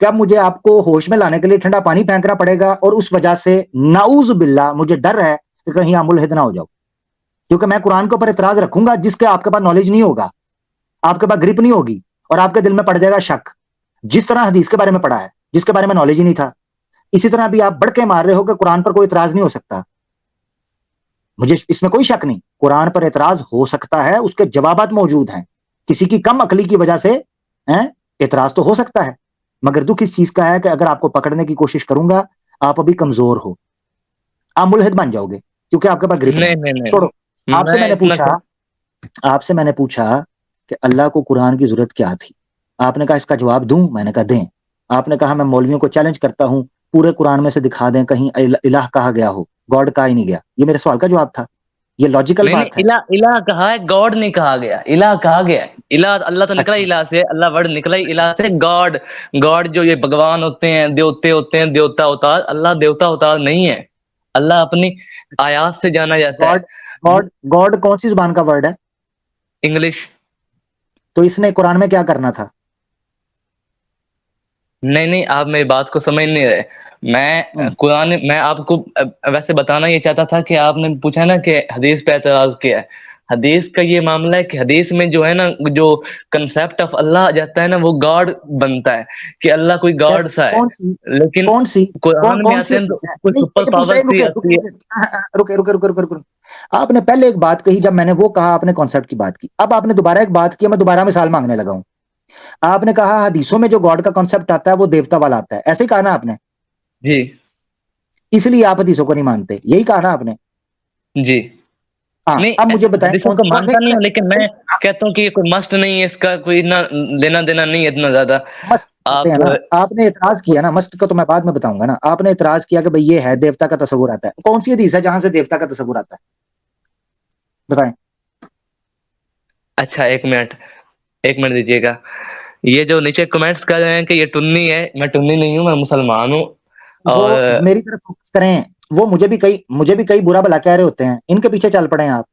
کہ اب مجھے آپ کو ہوش میں لانے کے لیے ٹھنڈا پانی پھینکنا پڑے گا، اور اس وجہ سے نعوذ باللہ مجھے ڈر ہے کہ کہیں آپ ملحد نہ ہو جاؤ، کیونکہ میں قرآن کے اوپر اعتراض رکھوں گا جس کے آپ کے پاس نالج نہیں ہوگا، آپ کے پاس گرپ نہیں ہوگی، اور آپ کے دل میں پڑ جائے گا شک، جس طرح حدیث کے بارے میں پڑھا ہے، جس کے بارے میں نالج ہی نہیں تھا، اسی طرح بھی آپ بڑھ کے مار رہے ہو کہ قرآن پر کوئی اعتراض نہیں ہو سکتا. مجھے اس میں کوئی شک نہیں، قرآن پر اعتراض ہو سکتا ہے، اس کے جوابات موجود ہیں، کسی کی کم عقلی کی وجہ سے اعتراض تو ہو سکتا ہے، مگر دکھ اس چیز کا ہے کہ اگر آپ کو پکڑنے کی کوشش کروں گا آپ ابھی کمزور ہو، آپ ملحد بن جاؤ گے کیونکہ آپ کے پاس گرپ نہیں. چھوڑو، نہیں آپ سے میں اتنا میں نے پوچھا کہ اللہ کو قرآن کی ضرورت کیا تھی، آپ نے کہا اس کا جواب دوں، میں نے کہا دیں. آپ نے کہا میں مولویوں کو چیلنج کرتا ہوں پورے قرآن میں سے دکھا دیں کہیں الہ کہا گیا ہو، گاڈ کہا ہی نہیں گیا. یہ میرے سوال کا جواب تھا، یہ لاجیکل نہیں بات ہے. الہ کہا ہے، گاڈ نہیں کہا گیا، الہ کہا گیا ہے. الہ اللہ تو نکلا اچھا، الہ سے، اللہ ورڈ نکلا ہی الہ سے. گاڈ، گاڈ جو یہ بھگوان ہوتے ہیں، دیوتے ہوتے ہیں، دیوتا اوتار، اللہ دیوتا اوتار نہیں ہے. اللہ اپنی آیات سے جانا جاتا گاڈ ہے. گاڈ گاڈ کون سی زبان کا ورڈ ہے؟ انگلش. تو اس نے قرآن میں کیا کرنا تھا؟ نہیں آپ میری بات کو سمجھ نہیں رہے. میں قرآن میں آپ کو ویسے بتانا یہ چاہتا تھا کہ آپ نے پوچھا نا کہ حدیث پہ اعتراض کیا ہے. حدیث کا یہ معاملہ ہے کہ حدیث میں جو ہے نا، جو کنسیپٹ آف اللہ آ جاتا ہے نا، وہ گاڈ بنتا ہے کہ اللہ کوئی گاڈ سا ہے. کون سی لیکن کون سی قرآن میں کون سی آتے ہیں تو حدیث ہے؟ کوئی نہیں سپر یہ پوچھتا پاور ہے، سی آتی ہے. رکے. آپ نے پہلے ایک بات کہی، جب میں نے وہ کہا آپ نے کانسیپٹ کی بات کی، اب آپ نے دوبارہ ایک بات کی، میں دوبارہ مثال مانگنے لگا ہوں. آپ نے کہا حدیثوں میں جو گاڈ کا کانسیپٹ آتا ہے وہ دیوتا والا آتا ہے، ایسے ہی کہا نا آپ نے؟ جی اس لیے آپ حدیثوں کو نہیں مانتے، یہی کہا نا آپ نے؟ جی. ہاں، نہیں اب مجھے بتائیں حدیثوں کون کو سی مانتا نہیں ہوں، لیکن میں کہتا ہوں کہ یہ کوئی مسٹ نہیں ہے، اس کا کوئی اتنا لینا دینا نہیں ہے اتنا زیادہ. مسٹ کہتے ہیں آپ نا، آپ نے اعتراض کیا نا، مسٹ کا تو میں بعد میں بتاؤں گا نا. آپ نے اعتراض کیا کہ بھئی یہ ہے دیوتا کا تصور آتا ہے، کون سی حدیث ہے جہاں سے دیوتا کا تصور آتا ہے؟ بتائیں. اچھا ایک منٹ دیجیے گا. یہ جو نیچے کمنٹس کر رہے ہیں کہ یہ ٹنی ہے، میں ٹنی نہیں ہوں، میں مسلمان ہوں. وہ اور میری طرف فوکس کریں، وہ مجھے بھی کئی برا بلا کہہ رہے ہوتے ہیں، ان کے پیچھے چل پڑیں آپ.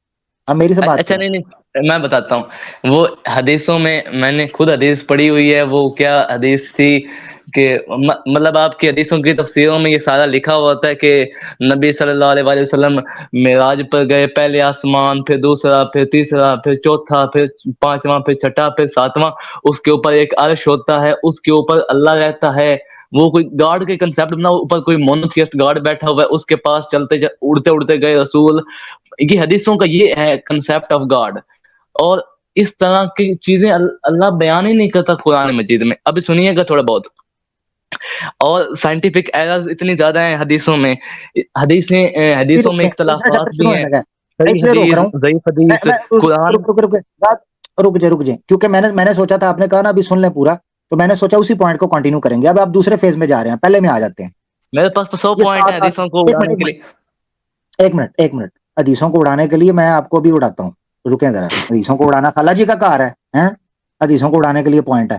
اب میری سے بات اچھا کریں. نہیں میں بتاتا ہوں. وہ حدیثوں میں نے خود حدیث پڑھی ہوئی ہے. وہ کیا حدیث تھی کہ مطلب آپ کی حدیثوں کی تفسیروں میں یہ سارا لکھا ہوا ہوتا ہے کہ نبی صلی اللہ علیہ وسلم معراج پر گئے، پہلے آسمان، پھر دوسرا، پھر تیسرا، پھر چوتھا، پھر پانچواں، پھر چھٹا، پھر ساتواں. اس کے اوپر ایک عرش ہوتا ہے، اس کے اوپر اللہ رہتا ہے. وہ کوئی گاڈ کے کنسپٹ بنا، اوپر کوئی مونوتھیسٹ گاڈ بیٹھا ہوا ہے، اس کے پاس اڑتے اڑتے گئے رسول. یہ حدیثوں کا یہ ہے کنسپٹ آف گاڈ. اور اس طرح کی چیزیں اللہ بیان ہی نہیں کرتا قرآن مجید میں. ابھی سنیے گا تھوڑا بہت. اور سائنٹیفک ایررز اتنی زیادہ ہیں حدیثوں میں. حدیثوں میں چیپٹر اختلافات شروع بھی ہونے ہیں. لگا ہے، میں صحیح اس لیے روک حدیث، رہا ہوں. ضعیف حدیث، قرآن. رک جائے کیونکہ میں نے سوچا تھا آپ نے کہا نا ابھی سن لیں پورا، تو میں نے سوچا اسی پوائنٹ کو کنٹینیو کریں گے. اب آپ دوسرے فیز میں جا رہے ہیں، پہلے میں آ جاتے ہیں. میرے پاس تو 100 یہ پوائنٹ ہے 7 حدیثوں کو ایک منٹ اڑانے ایک کے منٹ لیے. ایک منٹ حدیثوں کو اڑانے کے لیے میں آپ کو بھی اڑاتا ہوں. رکیں ذرا، حدیثوں کو اڑانا خالہ جی کا کار ہے. حدیثوں کو اڑانے کے لیے پوائنٹ ہے.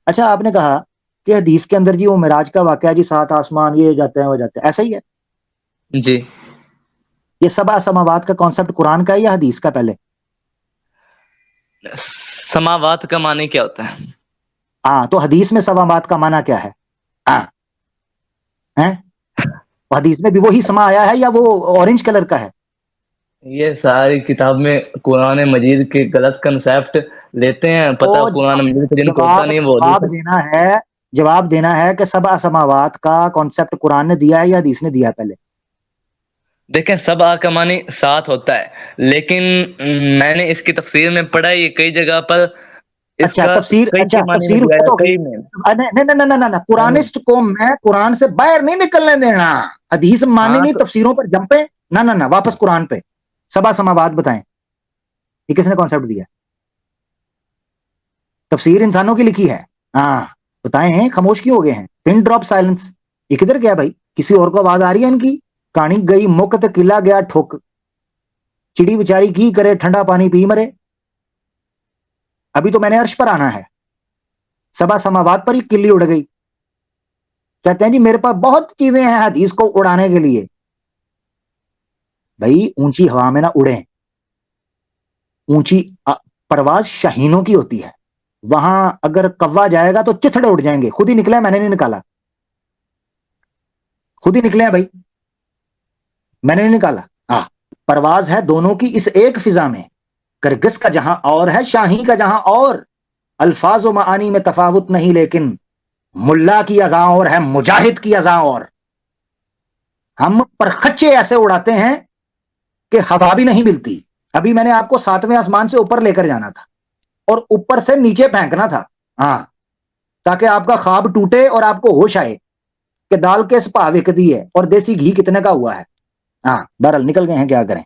اچھا آپ نے کہا کہ حدیث کے اندر جی وہ معراج کا واقعہ جی 7 آسمان یہ جاتے ہیں وہ جاتے ہیں، ایسا ہی ہے؟ جی. یہ 7 سماوات کا کانسیپٹ قرآن کا ہے یا حدیث کا؟ پہلے سماوات کا معنی کیا ہوتا ہے؟ ہاں، تو حدیث میں سماوات کا معنی کیا ہے؟ حدیث میں بھی وہی سما آیا ہے یا وہ اورنج کلر کا ہے؟ یہ ساری کتاب میں قرآن مجید کے غلط کنسپٹ لیتے ہیں. تو پتہ قرآن مجید سے جن کو ہوتا نہیں وہ حدیث. جواب دینا ہے کہ 7 سماوات کا کانسیپٹ قرآن نے دیا ہے یا حدیث نے دیا ہے؟ پہلے دیکھیں 7 کا معنی 7 ہوتا ہے، لیکن میں نے اس کی تفسیر میں پڑھا یہ کئی جگہ پر. اس اچھا کا تفسیر، کئی اچھا کے معنی میں تفسیر دیا غلط ہے، ہوگی. کئی میں. نہیں قرآنسٹ کو میں قرآن سے باہر نہیں نکلنے دینا. حدیث ماننی ہاں نہیں، تو تفسیروں پر جمپیں نہ واپس قرآن پہ. 7 سماوات بتائیں، یہ کس نے کانسیپٹ دیا؟ تفسیر انسانوں کی لکھی ہے. ہاں بتائیں، خاموش کیوں ہو گئے ہیں؟ Pin drop silence. یہ کدھر گیا بھائی؟ کسی اور کو آواز آ رہی ہے ان کی؟ کہانی گئی مکت قلعہ گیا ٹھوک، چڑی بیچاری کی کرے ٹھنڈا پانی پی مرے. ابھی تو میں نے عرش پر آنا ہے، 7 سماوات پر ہی کلی اڑ گئی. کہتے ہیں جی میرے پاس بہت چیزیں ہیں حدیث کو اڑانے کے لیے. بھائی اونچی ہوا میں نہ اڑیں. اونچی پرواز شاہینوں کی ہوتی ہے. وہاں اگر کوا جائے گا تو چتھڑے اٹھ جائیں گے. خود ہی نکلے, میں نے نہیں نکالا, خود ہی نکلے ہیں بھائی, میں نے نہیں نکالا. ہاں, پرواز ہے دونوں کی اس ایک فضا میں, کرگس کا جہاں اور ہے, شاہی کا جہاں اور. الفاظ و معانی میں تفاوت نہیں, لیکن ملا کی اذاں اور ہے, مجاہد کی اذاں اور. ہم پرخچے ایسے اڑاتے ہیں کہ ہوا بھی نہیں ملتی. ابھی میں نے آپ کو 7ویں آسمان سے اوپر لے کر جانا تھا اور اوپر سے نیچے پھینکنا تھا, ہاں, تاکہ آپ کا خواب ٹوٹے اور آپ کو ہوش آئے کہ دال کس پا وک دی ہے اور دیسی گھی کتنے کا ہوا ہے. ہاں, بہرحال نکل گئے ہیں, کیا کریں.